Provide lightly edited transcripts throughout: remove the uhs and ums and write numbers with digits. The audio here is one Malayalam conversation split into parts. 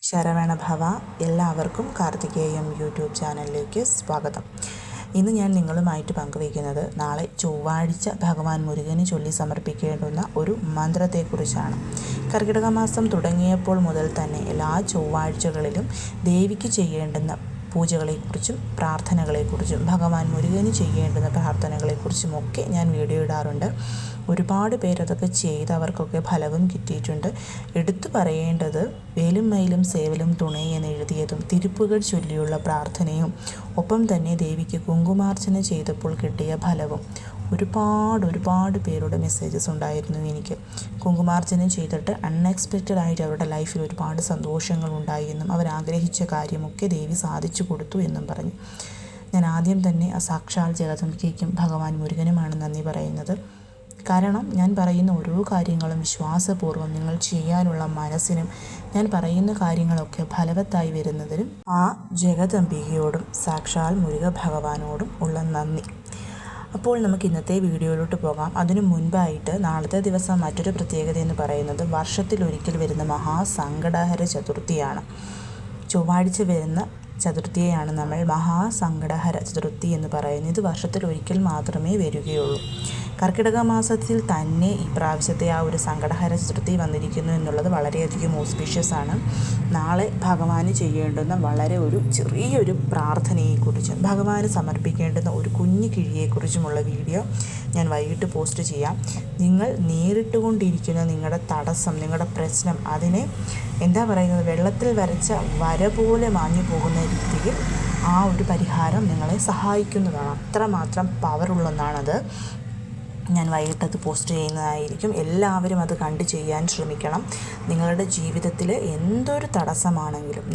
ശരവണ ഭവ. എല്ലാവർക്കും കാർത്തികേയം യൂട്യൂബ് ചാനലിലേക്ക് സ്വാഗതം. ഇന്ന് ഞാൻ നിങ്ങളുമായിട്ട് പങ്കുവയ്ക്കുന്നത് നാളെ ചൊവ്വാഴ്ച ഭഗവാൻ മുരുകന് ചൊല്ലി സമർപ്പിക്കേണ്ടുന്ന ഒരു മന്ത്രത്തെക്കുറിച്ചാണ്. കർക്കിടക മാസം തുടങ്ങിയപ്പോൾ മുതൽ തന്നെ എല്ലാ ചൊവ്വാഴ്ചകളിലും ദേവിക്ക് ചെയ്യേണ്ടുന്ന പൂജകളെക്കുറിച്ചും പ്രാർത്ഥനകളെക്കുറിച്ചും ഭഗവാൻ മുരുകന് ചെയ്യേണ്ടുന്ന പ്രാർത്ഥനകളെക്കുറിച്ചും ഒക്കെ ഞാൻ വീഡിയോ ഇടാറുണ്ട്. ഒരുപാട് പേരതൊക്കെ ചെയ്ത് അവർക്കൊക്കെ ഫലവും കിട്ടിയിട്ടുണ്ട്. എടുത്തു പറയേണ്ടത് വേലും മയിലും സേവലും തുണേ എന്നെഴുതിയതും തിരുപ്പുകൾ ചൊല്ലിയുള്ള പ്രാർത്ഥനയും ഒപ്പം തന്നെ ദേവിക്ക് കുങ്കുമാർച്ചന ചെയ്തപ്പോൾ കിട്ടിയ ഫലവും ഒരുപാട് പേരുടെ മെസ്സേജസ് ഉണ്ടായിരുന്നു. എനിക്ക് കുങ്കുമാർച്ചന ചെയ്തിട്ട് അൺഎക്സ്പെക്റ്റഡായിട്ട് അവരുടെ ലൈഫിൽ ഒരുപാട് സന്തോഷങ്ങൾ ഉണ്ടായി എന്നും അവരാഗ്രഹിച്ച കാര്യമൊക്കെ ദേവി സാധിച്ചു കൊടുത്തു എന്നും പറഞ്ഞു. ഞാൻ ആദ്യം തന്നെ സാക്ഷാൽ ജഗദംബികയ്ക്കും ഭഗവാൻ മുരുകനുമാണ് നന്ദി പറയുന്നത്. കാരണം ഞാൻ പറയുന്ന ഓരോ കാര്യങ്ങളും വിശ്വാസപൂർവ്വം നിങ്ങൾ ചെയ്യാനുള്ള മനസ്സിനും ഞാൻ പറയുന്ന കാര്യങ്ങളൊക്കെ ഫലവത്തായി വരുന്നതിനും ആ ജഗദംബികയോടും സാക്ഷാൽ മുരുക ഭഗവാനോടും ഉള്ള നന്ദി. അപ്പോൾ നമുക്ക് ഇന്നത്തെ വീഡിയോയിലോട്ട് പോകാം. അതിനു മുൻപായിട്ട് നാളത്തെ ദിവസം മറ്റൊരു പ്രത്യേകത എന്ന് പറയുന്നത് വർഷത്തിലൊരിക്കൽ വരുന്ന മഹാസങ്കടഹര ചതുർത്ഥിയാണ്. ചൊവ്വാഴ്ച വരുന്ന ചതുർത്ഥിയെയാണ് നമ്മൾ മഹാസങ്കടഹര ചതുർത്ഥി എന്ന് പറയുന്നത്. ഇത് വർഷത്തിലൊരിക്കൽ മാത്രമേ വരികയുള്ളൂ. കർക്കിടക മാസത്തിൽ തന്നെ ഈ പ്രാവശ്യത്തെ ആ ഒരു സങ്കടഹര ചതുർത്ഥി വന്നിരിക്കുന്നു എന്നുള്ളത് വളരെയധികം ഓസ്പീഷ്യസ് ആണ്. നാളെ ഭഗവാന് ചെയ്യേണ്ടുന്ന വളരെ ഒരു ചെറിയൊരു പ്രാർത്ഥനയെക്കുറിച്ചും ഭഗവാന് സമർപ്പിക്കേണ്ടുന്ന ഒരു കുഞ്ഞു കിഴിയെക്കുറിച്ചുമുള്ള വീഡിയോ ഞാൻ വൈകിട്ട് പോസ്റ്റ് ചെയ്യാം. നിങ്ങൾ നേരിട്ടുകൊണ്ടിരിക്കുന്ന നിങ്ങളുടെ തടസ്സം, നിങ്ങളുടെ പ്രശ്നം, അതിനെ എന്താ പറയുന്നത്, വെള്ളത്തിൽ വരച്ച വര പോലെ മാഞ്ഞു പോകുന്ന രീതിയിൽ ആ ഒരു പരിഹാരം നിങ്ങളെ സഹായിക്കുന്നതാണ്. അത്രമാത്രം പവറുള്ളതാണത്. ഞാൻ വൈകിട്ടത് പോസ്റ്റ് ചെയ്യുന്നതായിരിക്കും. എല്ലാവരും അത് കണ്ട് ചെയ്യാൻ ശ്രമിക്കണം. നിങ്ങളുടെ ജീവിതത്തിൽ എന്തൊരു തടസ്സമാണെങ്കിലും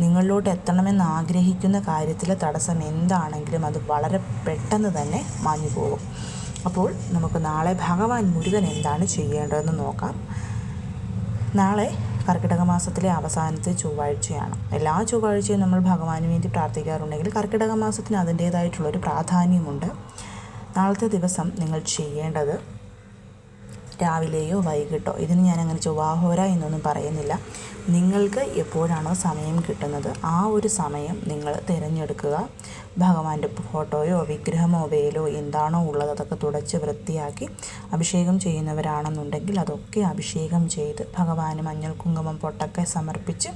നിങ്ങളിലോട്ട് എത്തണമെന്ന് ആഗ്രഹിക്കുന്ന കാര്യത്തിലെ തടസ്സം എന്താണെങ്കിലും അത് വളരെ പെട്ടെന്ന് തന്നെ മാഞ്ഞു പോകും. അപ്പോൾ നമുക്ക് നാളെ ഭഗവാൻ മുരുകൻ എന്താണ് ചെയ്യേണ്ടതെന്ന് നോക്കാം. നാളെ കർക്കിടക മാസത്തിലെ അവസാനത്തെ ചൊവ്വാഴ്ചയാണ്. എല്ലാ ചൊവ്വാഴ്ചയും നമ്മൾ ഭഗവാന് വേണ്ടി പ്രാർത്ഥിക്കാറുണ്ടെങ്കിൽ കർക്കിടക മാസത്തിന് അതിൻ്റേതായിട്ടുള്ളൊരു പ്രാധാന്യമുണ്ട്. നാളത്തെ ദിവസം നിങ്ങൾ ചെയ്യേണ്ടത് രാവിലെയോ വൈകിട്ടോ, ഇതിന് ഞാനങ്ങനെ ചൊവ്വാഹോര എന്നൊന്നും പറയുന്നില്ല, നിങ്ങൾക്ക് എപ്പോഴാണോ സമയം കിട്ടുന്നത് ആ ഒരു സമയം നിങ്ങൾ തിരഞ്ഞെടുക്കുക. ഭഗവാന്റെ ഫോട്ടോയോ വിഗ്രഹമോ വേലോ എന്താണോ ഉള്ളത് അതൊക്കെ തുടച്ച് വൃത്തിയാക്കി അഭിഷേകം ചെയ്യുന്നവരാണെന്നുണ്ടെങ്കിൽ അതൊക്കെ അഭിഷേകം ചെയ്ത് ഭഗവാന് മഞ്ഞൾ കുങ്കുമം പൊട്ടൊക്കെ സമർപ്പിച്ച്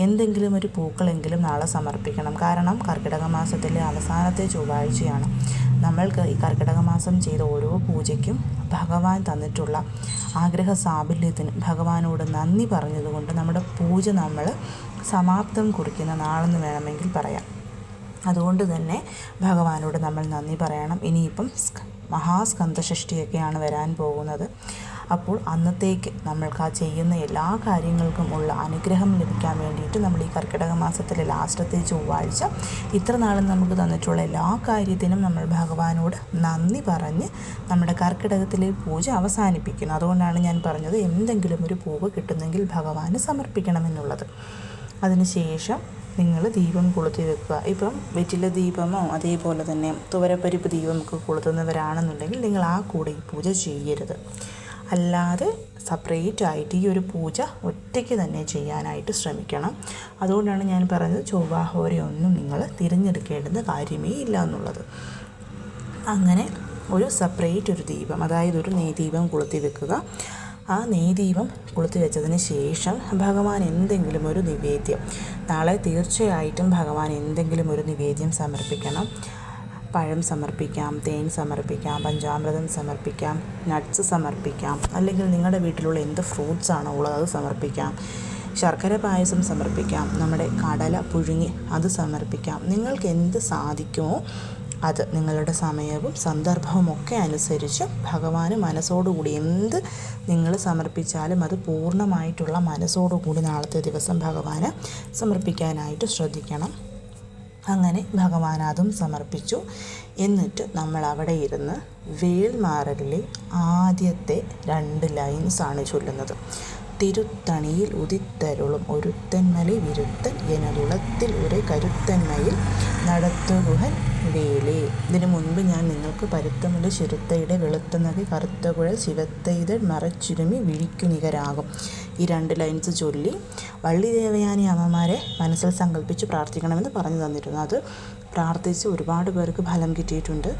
എന്തെങ്കിലും ഒരു പൂക്കളെങ്കിലും നാളെ സമർപ്പിക്കണം. കാരണം കർക്കിടക മാസത്തിലെ അവസാനത്തെ ചൊവ്വാഴ്ചയാണ്. നമ്മൾക്ക് ഈ കർക്കിടക മാസം ചെയ്ത ഓരോ പൂജയ്ക്കും ഭഗവാൻ തന്നിട്ടുള്ള ആഗ്രഹ സാഫല്യത്തിന് ഭഗവാനോട് നന്ദി പറഞ്ഞതുകൊണ്ട് നമ്മുടെ പൂജ നമ്മൾ സമാപ്തം കുറിക്കുന്ന നാളെന്ന് വേണമെങ്കിൽ പറയാം. അതുകൊണ്ട് തന്നെ ഭഗവാനോട് നമ്മൾ നന്ദി പറയണം. ഇനിയിപ്പം മഹാസ്കന്ധഷഷ്ടിയൊക്കെയാണ് വരാൻ പോകുന്നത്. അപ്പോൾ അന്നത്തേക്ക് നമ്മൾക്ക് ആ ചെയ്യുന്ന എല്ലാ കാര്യങ്ങൾക്കും ഉള്ള അനുഗ്രഹം ലഭിക്കാൻ വേണ്ടിയിട്ട് നമ്മൾ ഈ കർക്കിടക മാസത്തിലെ ലാസ്റ്റത്തെ ചൊവ്വാഴ്ച ഇത്ര നാളും നമുക്ക് തന്നിട്ടുള്ള എല്ലാ കാര്യത്തിനും നമ്മൾ ഭഗവാനോട് നന്ദി പറഞ്ഞ് നമ്മുടെ കർക്കിടകത്തിലെ പൂജ അവസാനിപ്പിക്കുന്നു. അതുകൊണ്ടാണ് ഞാൻ പറഞ്ഞത് എന്തെങ്കിലും ഒരു പൂവ് കിട്ടുന്നെങ്കിൽ ഭഗവാന് സമർപ്പിക്കണമെന്നുള്ളത്. അതിനുശേഷം നിങ്ങൾ ദീപം കൊളുത്തി വെക്കുക. ഇപ്പം വെറ്റില ദീപമോ അതേപോലെ തന്നെ തുവരപ്പരിപ്പ് ദീപമൊക്കെ കൊളുത്തുന്നവരാണെന്നുണ്ടെങ്കിൽ നിങ്ങൾ ആ കൂടെ ഈ പൂജ ചെയ്യരുത്. അല്ലാതെ സെപ്പറേറ്റ് ആയിട്ട് ഈ ഒരു പൂജ ഒറ്റയ്ക്ക് തന്നെ ചെയ്യാനായിട്ട് ശ്രമിക്കണം. അതുകൊണ്ടാണ് ഞാൻ പറഞ്ഞത് ചൊവ്വാഹോരയൊന്നും നിങ്ങൾ തിരഞ്ഞെടുക്കേണ്ടുന്ന കാര്യമേ ഇല്ല എന്നുള്ളത്. അങ്ങനെ ഒരു സെപ്പറേറ്റ് ഒരു ദീപം, അതായത് ഒരു നെയ്ദീപം കൊളുത്തി വെക്കുക. ആ നെയ്ദീപം കൊളുത്തി വെച്ചതിന് ശേഷം ഭഗവാൻ എന്തെങ്കിലും ഒരു നിവേദ്യം, നാളെ തീർച്ചയായിട്ടും ഭഗവാൻ എന്തെങ്കിലും ഒരു നിവേദ്യം സമർപ്പിക്കണം. പഴം സമർപ്പിക്കാം, തേൻ സമർപ്പിക്കാം, പഞ്ചാമൃതം സമർപ്പിക്കാം, നട്ട്സ് സമർപ്പിക്കാം, അല്ലെങ്കിൽ നിങ്ങളുടെ വീട്ടിലുള്ള എന്ത് ഫ്രൂട്ട്സ് ആണോ ഉള്ളത് അത് സമർപ്പിക്കാം. ശർക്കര പായസം സമർപ്പിക്കാം, നമ്മുടെ കടല പുഴുങ്ങി അത് സമർപ്പിക്കാം. നിങ്ങൾക്ക് എന്ത് സാധിക്കുമോ അത് നിങ്ങളുടെ സമയവും സന്ദർഭവും ഒക്കെ അനുസരിച്ച് ഭഗവാന് മനസ്സോടുകൂടി എന്ത് നിങ്ങൾ സമർപ്പിച്ചാലും അത് പൂർണ്ണമായിട്ടുള്ള മനസ്സോടുകൂടി നാളത്തെ ദിവസം ഭഗവാന് സമർപ്പിക്കാനായിട്ട് ശ്രദ്ധിക്കണം. അങ്ങനെ ഭഗവാൻ അതും സമർപ്പിച്ചു. എന്നിട്ട് നമ്മൾ അവിടെ ഇരുന്ന് വേൾമാറലിലെ ആദ്യത്തെ 2 ലൈൻസാണ് ചൊല്ലുന്നത്. തിരുത്തണിയിൽ ഉദിത്തരുളും ഒരുത്തന്മലൈ വിരുത്തൻ എനതുളത്തിൽ ഉറൈ കരുത്തന്മയിൽ നടത്തുകുഹൻ വേലേ. ഇതിനു മുൻപ് ഞാൻ നിങ്ങൾക്ക് പരുത്തമുല ശിരുത്തയുടെ വെളുത്തുനകി കറുത്തകുഴൽ ശിവത്തൈതൾ മറച്ചുരുമി വിഴിക്കുനികരാകും. ഈ 2 ലൈൻസ് ചൊല്ലി വള്ളി ദേവയാനി അമ്മമാരെ മനസ്സിൽ സങ്കല്പിച്ച് പ്രാർത്ഥിക്കണമെന്ന് പറഞ്ഞു തന്നിരുന്നു. അത് പ്രാർത്ഥിച്ച് ഒരുപാട് പേർക്ക് ഫലം കിട്ടിയിട്ടുണ്ട്.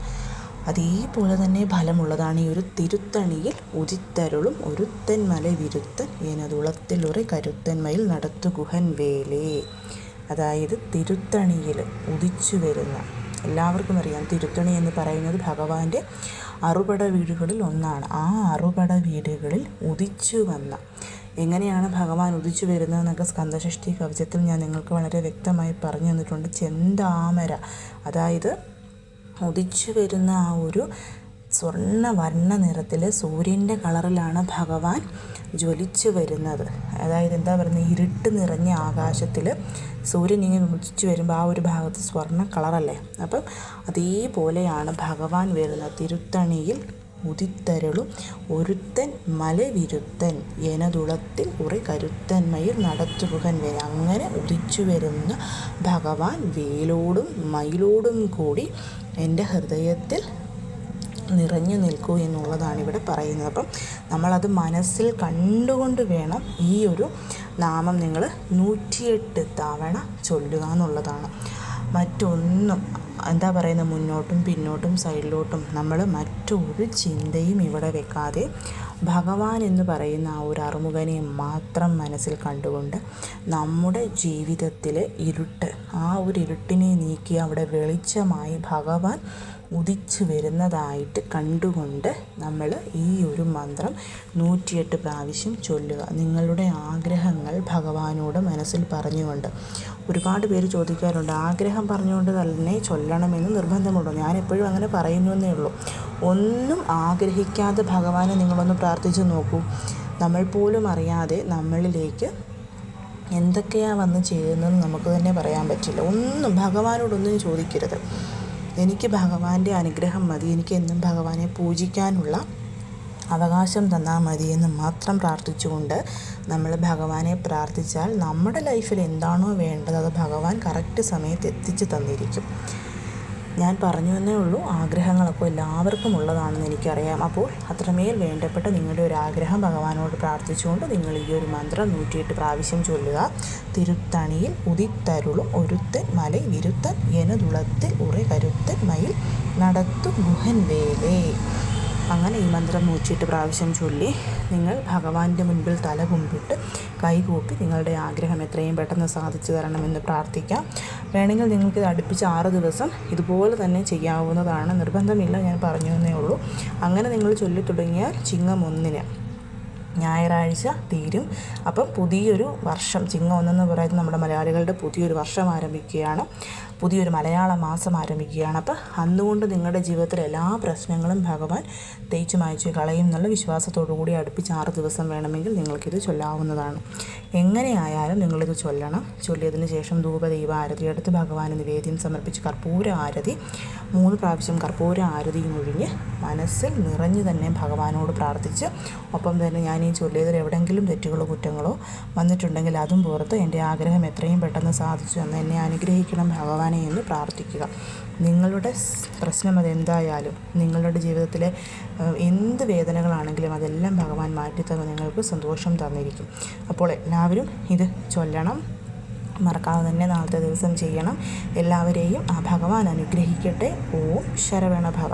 അതേപോലെ തന്നെ ഫലമുള്ളതാണ് ഈ ഒരു തിരുത്തണിയിൽ ഉദിത്തരുളും ഒരുത്തന്മലൈ വിരുത്തൻ എനതുളത്തിലുറൈ കരുത്തന്മയിൽ നടത്തുകുഹൻ വേലേ. അതായത് തിരുത്തണിയിൽ ഉദിച്ചു വരുന്ന, എല്ലാവർക്കും അറിയാം തിരുത്തണി എന്ന് പറയുന്നത് ഭഗവാന്റെ അറുപട വീടുകളിൽ ഒന്നാണ്. ആ അറുപട വീടുകളിൽ ഉദിച്ചു വന്ന, എങ്ങനെയാണ് ഭഗവാൻ ഉദിച്ചു വരുന്നതെന്നൊക്കെ സ്കന്ദഷഷ്ഠി കവചത്തിൽ ഞാൻ നിങ്ങൾക്ക് വളരെ വ്യക്തമായി പറഞ്ഞു തന്നിട്ടുണ്ട്. ചെന്താമര, അതായത് ഉദിച്ചു വരുന്ന ആ ഒരു സ്വർണ്ണ വർണ്ണ നിറത്തിൽ സൂര്യൻ്റെ കളറിലാണ് ഭഗവാൻ ജ്വലിച്ചു വരുന്നത്. അതായത് എന്താ പറയുന്നത്, ഇരുട്ട് നിറഞ്ഞ ആകാശത്തിൽ സൂര്യൻ ഇങ്ങനെ ഉദിച്ചു വരുമ്പോൾ ആ ഒരു ഭാഗത്ത് സ്വർണ്ണ കളറല്ലേ. അപ്പം അതേപോലെയാണ് ഭഗവാൻ വരുന്നത്. തിരുത്തണിയിൽ ഉദിത്തരുളും ഒരുത്തൻ മലവിരുത്തൻ എനതുളത്തിൽ ഉറൈ കരുത്തന്മയിൽ നടത്തുകുഹൻ വേല. അങ്ങനെ ഉദിച്ചു വരുന്ന ഭഗവാൻ വേലോടും മയിലോടും കൂടി എൻ്റെ ഹൃദയത്തിൽ നിറഞ്ഞു നിൽക്കൂ എന്നുള്ളതാണ് ഇവിടെ പറയുന്നത്. അപ്പം നമ്മളത് മനസ്സിൽ കണ്ടുകൊണ്ട് വേണം ഈ ഒരു നാമം നിങ്ങൾ 108 തവണ ചൊല്ലുക എന്നുള്ളതാണ്. മറ്റൊന്നും എന്താ പറയുന്നത്, മുന്നോട്ടും പിന്നോട്ടും സൈഡിലോട്ടും നമ്മൾ മറ്റൊരു ചിന്തയും ഇവിടെ വെക്കാതെ ഭഗവാൻ എന്ന് പറയുന്ന ആ ഒരു അറുമുഖനെ മാത്രം മനസ്സിൽ കണ്ടുകൊണ്ട് നമ്മുടെ ജീവിതത്തിലെ ഇരുട്ട്, ആ ഒരു ഇരുട്ടിനെ നീക്കി അവിടെ വെളിച്ചമായി ഭഗവാൻ ഉദിച്ചു വരുന്നതായിട്ട് കണ്ടുകൊണ്ട് നമ്മൾ ഈ ഒരു മന്ത്രം 108 പ്രാവശ്യം ചൊല്ലുക. നിങ്ങളുടെ ആഗ്രഹങ്ങൾ ഭഗവാനോട് മനസ്സിൽ പറഞ്ഞുകൊണ്ട്. ഒരുപാട് പേര് ചോദിക്കാറുണ്ട്, ആഗ്രഹം പറഞ്ഞുകൊണ്ട് തന്നെ ചൊല്ലണമെന്ന് നിർബന്ധമുണ്ടോ? ഞാനെപ്പോഴും അങ്ങനെ പറയുന്നേ ഉള്ളൂ. ഒന്നും ആഗ്രഹിക്കാതെ ഭഗവാനെ നിങ്ങളൊന്ന് പ്രാർത്ഥിച്ച് നോക്കൂ. നമ്മൾ പോലും അറിയാതെ നമ്മളിലേക്ക് എന്തൊക്കെയാണ് വന്ന് ചെയ്യുന്നതെന്ന് നമുക്ക് തന്നെ പറയാൻ പറ്റില്ല. ഒന്നും ഭഗവാനോടൊന്നും ചോദിക്കരുത്. എനിക്ക് ഭഗവാന്റെ അനുഗ്രഹം മതി, എനിക്ക് എന്നും ഭഗവാനെ പൂജിക്കാനുള്ള അവകാശം തന്നാൽ മതി എന്ന് മാത്രം പ്രാർത്ഥിച്ചുകൊണ്ട് നമ്മൾ ഭഗവാനെ പ്രാർത്ഥിച്ചാൽ നമ്മുടെ ലൈഫിൽ എന്താണോ വേണ്ടത് അത് ഭഗവാൻ കറക്റ്റ് സമയത്ത് എത്തിച്ചു തന്നിരിക്കും. ഞാൻ പറഞ്ഞു എന്നേ ഉള്ളൂ. ആഗ്രഹങ്ങളൊക്കെ എല്ലാവർക്കും ഉള്ളതാണെന്ന് എനിക്കറിയാം. അപ്പോൾ അത്രമേൽ വേണ്ടപ്പെട്ട നിങ്ങളുടെ ഒരു ആഗ്രഹം ഭഗവാനോട് പ്രാർത്ഥിച്ചുകൊണ്ട് നിങ്ങൾ ഈ ഒരു മന്ത്രം 108 പ്രാവശ്യം ചൊല്ലുക. തിരുത്തണിയിൽ ഉദിത്തരുളും ഒരുത്തൻ മലൈ വിരുത്തൻ എനതുളത്തിൽ ഉറൈ കരുത്തൻ മയിൽ നടത്തു ഗുഹൻ വേലേ. അങ്ങനെ ഈ മന്ത്രം 108 പ്രാവശ്യം ചൊല്ലി നിങ്ങൾ ഭഗവാന്റെ മുൻപിൽ തല കുമ്പിട്ട് കൈകൂപ്പി നിങ്ങളുടെ ആഗ്രഹം എത്രയും പെട്ടെന്ന് സാധിച്ചു തരണമെന്ന് പ്രാർത്ഥിക്കാം. വേണമെങ്കിൽ നിങ്ങൾക്കിത് അടുപ്പിച്ച് 6 ദിവസം ഇതുപോലെ തന്നെ ചെയ്യാവുന്നതാണ്. നിർബന്ധമില്ല, ഞാൻ പറഞ്ഞു എന്നേ ഉള്ളൂ. അങ്ങനെ നിങ്ങൾ ചൊല്ലി തുടങ്ങിയാൽ ചിങ്ങം 1 ഞായറാഴ്ച തീരും. അപ്പം പുതിയൊരു വർഷം, ചിങ്ങം 1 പറയുന്നത് നമ്മുടെ മലയാളികളുടെ പുതിയൊരു വർഷം ആരംഭിക്കുകയാണ്, പുതിയൊരു മലയാള മാസം ആരംഭിക്കുകയാണ്. അപ്പം അന്നുകൊണ്ട് നിങ്ങളുടെ ജീവിതത്തിലെ എല്ലാ പ്രശ്നങ്ങളും ഭഗവാൻ തേച്ചു മായ്ച്ചു കളയും എന്നുള്ള വിശ്വാസത്തോടു കൂടി അടുപ്പിച്ച് 6 ദിവസം വേണമെങ്കിൽ നിങ്ങൾക്കിത് ചൊല്ലാവുന്നതാണ്. എങ്ങനെയായാലും നിങ്ങളിത് ചൊല്ലണം. ചൊല്ലിയതിന് ശേഷം ധൂപദീപ ആരതി എടുത്ത് ഭഗവാന് നിവേദ്യം സമർപ്പിച്ച് കർപ്പൂര ആരതി 3 പ്രാവശ്യം കർപ്പൂര ആരതിയും ഒഴിഞ്ഞ് മനസ്സിൽ നിറഞ്ഞു തന്നെ ഭഗവാനോട് പ്രാർത്ഥിച്ച്, ഒപ്പം തന്നെ ഞാൻ ഈ ചൊല്ലിയതിൽ എവിടെയെങ്കിലും തെറ്റുകളോ കുറ്റങ്ങളോ വന്നിട്ടുണ്ടെങ്കിൽ അതും പുറത്ത് എൻ്റെ ആഗ്രഹം എത്രയും പെട്ടെന്ന് സാധിച്ചു എന്ന് എന്നെ അനുഗ്രഹിക്കണം ഭഗവാനെ എന്ന് പ്രാർത്ഥിക്കുക. നിങ്ങളുടെ പ്രശ്നം അതെന്തായാലും, നിങ്ങളുടെ ജീവിതത്തിലെ എന്ത് വേദനകളാണെങ്കിലും അതെല്ലാം ഭഗവാൻ മാറ്റിത്തന്ന് നിങ്ങൾക്ക് സന്തോഷം തന്നിരിക്കും. അപ്പോൾ എല്ലാവരും ഇത് ചൊല്ലണം, മറക്കാതെ തന്നെ നാളത്തെ ദിവസം ചെയ്യണം. എല്ലാവരെയും ആ ഭഗവാൻ അനുഗ്രഹിക്കട്ടെ. ഓം ശരവണ ഭവ.